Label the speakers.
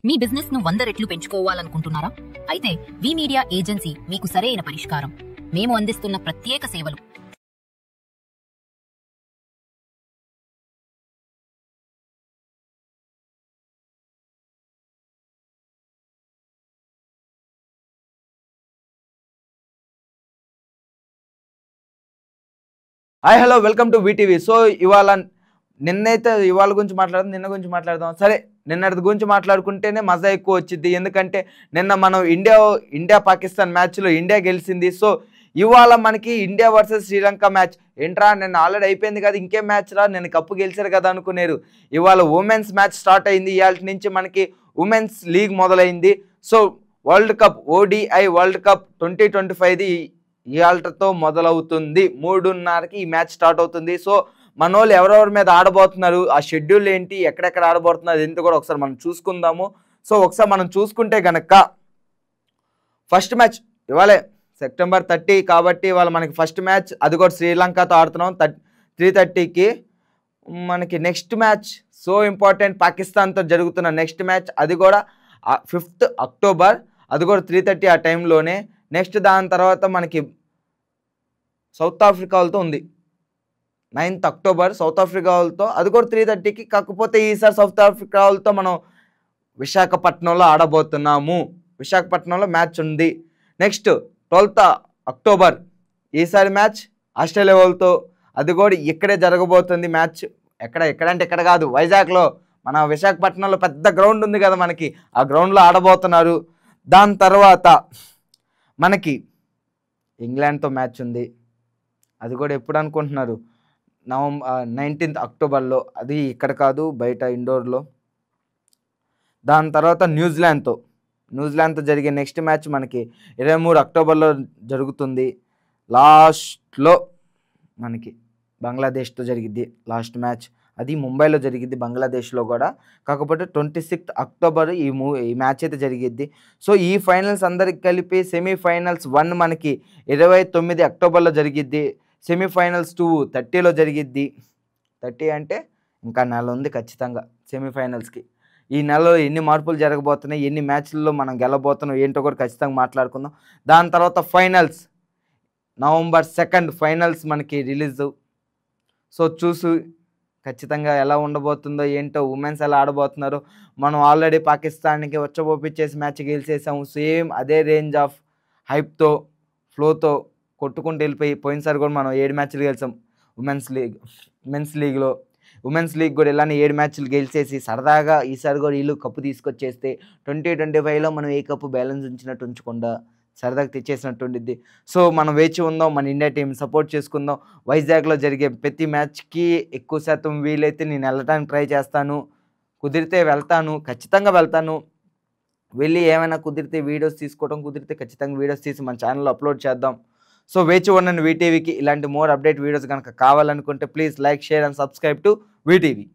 Speaker 1: మీ business ను 100 రెట్లు పెంచుకోవాలనుకుంటున్నారా? అయితే వి మీడియా ఏజెన్సీ మీకు సరైన పరిష్కారం. మేము అందిస్తున్న ప్రత్యేక సేవలు.
Speaker 2: Hi hello welcome to VTV. So ఇవాళ గురించి మాట్లాడదాం, నిన్న గురించి మాట్లాడదాం. సరే, నిన్నటి గురించి మాట్లాడుకుంటేనే మజా ఎక్కువ వచ్చింది. ఎందుకంటే నిన్న మనం ఇండియా పాకిస్తాన్ మ్యాచ్లో ఇండియా గెలిచింది. సో ఇవాళ మనకి ఇండియా వర్సెస్ శ్రీలంక మ్యాచ్. ఏంట్రా నిన్న ఆల్రెడీ అయిపోయింది కదా, ఇంకేం మ్యాచ్ రా, నేను కప్పు గెలిచారు కదా అనుకునేరు. ఇవాళ ఉమెన్స్ మ్యాచ్ స్టార్ట్ అయింది. ఇవాళ నుంచి మనకి ఉమెన్స్ లీగ్ మొదలైంది. So world cup, ODI world cup 2025ది ఇవాళతో మొదలవుతుంది. 3:30కి ఈ మ్యాచ్ స్టార్ట్ అవుతుంది. సో మన వాళ్ళు ఎవరెవరి మీద ఆడబోతున్నారు, ఆ షెడ్యూల్ ఏంటి, ఎక్కడెక్కడ ఆడబోతున్నారు, ఏంటి కూడా ఒకసారి మనం చూసుకుందాము. సో ఒకసారి మనం చూసుకుంటే గనక ఫస్ట్ మ్యాచ్ ఇవాళే సెప్టెంబర్ 30 కాబట్టి ఇవాళ మనకి ఫస్ట్ మ్యాచ్, అది కూడా శ్రీలంకతో ఆడుతున్నాం 3:30కి. మనకి నెక్స్ట్ మ్యాచ్ సో ఇంపార్టెంట్, పాకిస్తాన్తో జరుగుతున్న నెక్స్ట్ మ్యాచ్, అది కూడా 5th అక్టోబర్, అది కూడా 3:30 ఆ టైంలోనే. నెక్స్ట్ దాని తర్వాత మనకి సౌత్ ఆఫ్రికా వాళ్ళతో ఉంది 9th అక్టోబర్, సౌత్ ఆఫ్రికా వాళ్ళతో, అది కూడా 3:30కి. కాకపోతే ఈసారి సౌత్ ఆఫ్రికా వాళ్ళతో మనం విశాఖపట్నంలో ఆడబోతున్నాము. విశాఖపట్నంలో మ్యాచ్ ఉంది. నెక్స్ట్ 12th అక్టోబర్ ఈసారి మ్యాచ్ ఆస్ట్రేలియా వాళ్ళతో, అది కూడా ఇక్కడే జరగబోతుంది మ్యాచ్. ఎక్కడంటే ఇక్కడ కాదు, వైజాగ్లో, మన విశాఖపట్నంలో పెద్ద గ్రౌండ్ ఉంది కదా మనకి, ఆ గ్రౌండ్లో ఆడబోతున్నారు. దాని తర్వాత మనకి ఇంగ్లాండ్తో మ్యాచ్ ఉంది. అది కూడా ఎప్పుడు అనుకుంటున్నారు, 19th అక్టోబర్లో, అది ఇక్కడ కాదు, బయట ఇండోర్లో. దాని తర్వాత న్యూజిలాండ్తో జరిగే నెక్స్ట్ మ్యాచ్ మనకి 23 అక్టోబర్లో జరుగుతుంది. లాస్ట్లో మనకి బంగ్లాదేశ్తో జరిగిద్ది లాస్ట్ మ్యాచ్, అది ముంబైలో జరిగిద్ది, బంగ్లాదేశ్లో కూడా. కాకపోతే 26th అక్టోబర్ ఈ మ్యాచ్ అయితే జరిగిద్ది. సో ఈ ఫైనల్స్ అందరికి కలిపి సెమీఫైనల్స్ 1 మనకి 29 అక్టోబర్లో జరిగిద్ది. సెమీఫైనల్స్ 2 30లో జరిగిద్ది. 30 అంటే ఇంకా నెల ఉంది ఖచ్చితంగా సెమీఫైనల్స్కి. ఈ నెలలో ఎన్ని మార్పులు జరగబోతున్నాయి, ఎన్ని మ్యాచ్లలో మనం గెలబోతున్నాం ఏంటో కూడా ఖచ్చితంగా మాట్లాడుకుందాం. దాని తర్వాత ఫైనల్స్ November 2 ఫైనల్స్ మనకి రిలీజ్. సో ఖచ్చితంగా ఎలా ఉండబోతుందో ఏంటో, ఉమెన్స్ ఎలా ఆడబోతున్నారో. మనం ఆల్రెడీ పాకిస్తాన్కి వచ్చబోపించేసి మ్యాచ్ గెలిచేసాము. సేమ్ అదే రేంజ్ ఆఫ్ హైప్తో, ఫ్లోతో కొట్టుకుంటూ వెళ్ళిపోయి, పోయినసారి కూడా మనం 7 మ్యాచ్లు గెలిచాం ఉమెన్స్ లీగ్ కూడా ఇలానే 7 మ్యాచ్లు గెలిచేసి సరదాగా ఈసారి కూడా వీళ్ళు కప్పు తీసుకొచ్చేస్తే 2025లో మనం ఏ కప్పు బ్యాలెన్స్ ఉంచినట్టు ఉంచకుండా సరదాగా తెచ్చేసినట్టు ఉండిద్ది. సో మనం వేచి ఉందాం, మన ఇండియా టీం సపోర్ట్ చేసుకుందాం. వైజాగ్లో జరిగే ప్రతి మ్యాచ్కి ఎక్కువ శాతం వీలైతే నేను వెళ్ళడానికి ట్రై చేస్తాను. కుదిరితే వెళ్తాను, ఖచ్చితంగా వెళ్తాను. వెళ్ళి ఏమైనా కుదిరితే వీడియోస్ తీసుకోవడం, కుదిరితే ఖచ్చితంగా వీడియోస్ తీసి మన ఛానల్లో అప్లోడ్ చేద్దాం. సో వేచి ఉండండి వీటీవీకి. ఇలాంటి మోర్ అప్డేట్ వీడియోస్ కనుక కావాలనుకుంటే please like, share and subscribe to VTV.